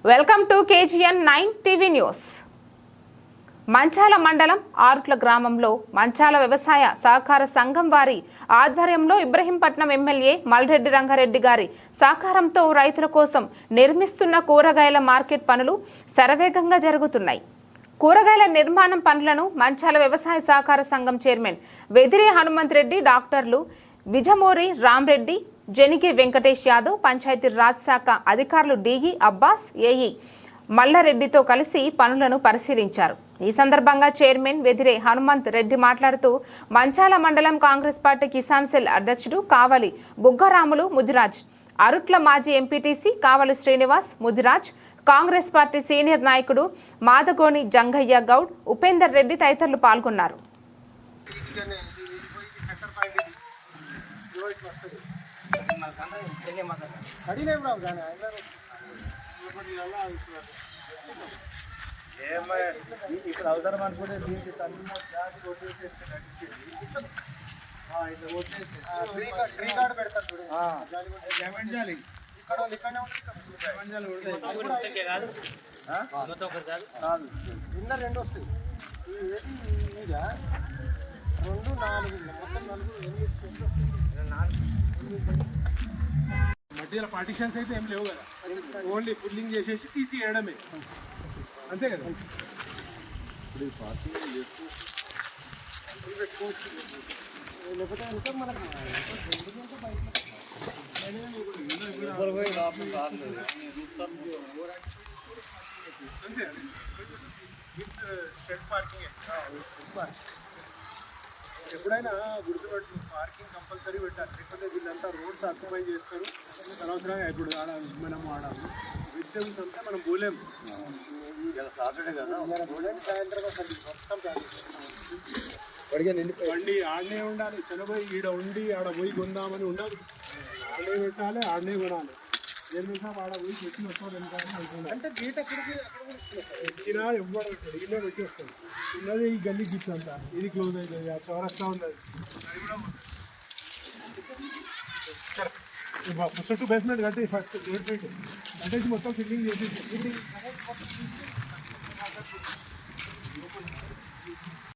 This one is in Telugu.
Welcome to KGN 9 TV news. Manchala మండలం ఆరుట్ల గ్రామంలో మంచాల వ్యవసాయ సహకార సంఘం వారి ఆధ్వర్యంలో ఇబ్రహీంపట్నం ఎమ్మెల్యే మల్రెడ్డి రంగారెడ్డి గారి సహకారంతో రైతుల కోసం నిర్మిస్తున్న కూరగాయల మార్కెట్ పనులు శరవేగంగా జరుగుతున్నాయి. కూరగాయల నిర్మాణం పనులను మంచాల వ్యవసాయ సహకార సంఘం చైర్మన్ వెదిరి హనుమంత్ రెడ్డి, డాక్టర్లు విజమూరి రామ్రెడ్డి, జెనిగి వెంకటేష్ యాదవ్, పంచాయతీ రాజ్ శాఖ అధికారులు డిఈ అబ్బాస్, ఏఈ మల్లారెడ్డితో కలిసి పనులను పరిశీలించారు. ఈ సందర్భంగా చైర్మన్ వెదిరే హనుమంత్ రెడ్డి మాట్లాడుతూ మంచాల మండలం కాంగ్రెస్ పార్టీ కిసాన్ సెల్ అధ్యక్షుడు కావలి బుగ్గరాములు ముదిరాజ్, అరుట్ల మాజీ ఎంపీటీసీ కావలి శ్రీనివాస్ ముదిరాజ్, కాంగ్రెస్ పార్టీ సీనియర్ నాయకుడు మాదగోని జంగయ్య గౌడ్, ఉపేందర్ రెడ్డి తదితరులు పాల్గొన్నారు. ఇక్కడ అవసరం అనుకుంటే దీనికి ట్రీ కార్డు పెడతారు చూడు, జాలి రెండు వస్తాయి. ఇదా 2, 4 మొత్తం 4 మధ్యలో పార్టీషన్స్ అయితే ఏం లేవు కదా, ఓన్లీ ఫుల్లింగ్ చేసేసి సీసీ వేయడమే, అంతే కదా. లేకపోతే ఇంకా మనకు అంతే విత్ షెడ్ పార్కింగ్. ఎప్పుడైనా గుర్తుపెట్టు, పార్కింగ్ కంపల్సరీ పెట్టాలి, లేకపోతే వీళ్ళంతా రోడ్స్ ఆక్యుపై చేస్తారు అనవసరంగా. ఇప్పుడు ఆడ మనం ఆడాలి వెజిటేబుల్స్ అంతా మనం పోలేము. సాటర్డే కదా, సాయంత్రం మొత్తం బండి ఆడనే ఉండాలి, చనిపోయి ఈడ ఉండి ఆడ పోయి కొందామని ఉండదు. ఆడనే పెట్టాలి, ఆడనే కొనాలి. ఏమిటా ఆడ పోయి పెట్టి వస్తాడు అంటే గీట వచ్చినా ఎవ్వరు ఇల్లే పెట్టి వస్తాడు. ఉన్నది ఈ గల్లీ గిట్స్ అంతా, ఇది క్లోజ్ అవుతుంది, చౌరస్తా ఉన్నది. చుట్టూ బేస్మెంట్ కట్టి ఫస్ట్ గేట్ కట్టేసి మొత్తం ఫిల్లింగ్ చేసేసి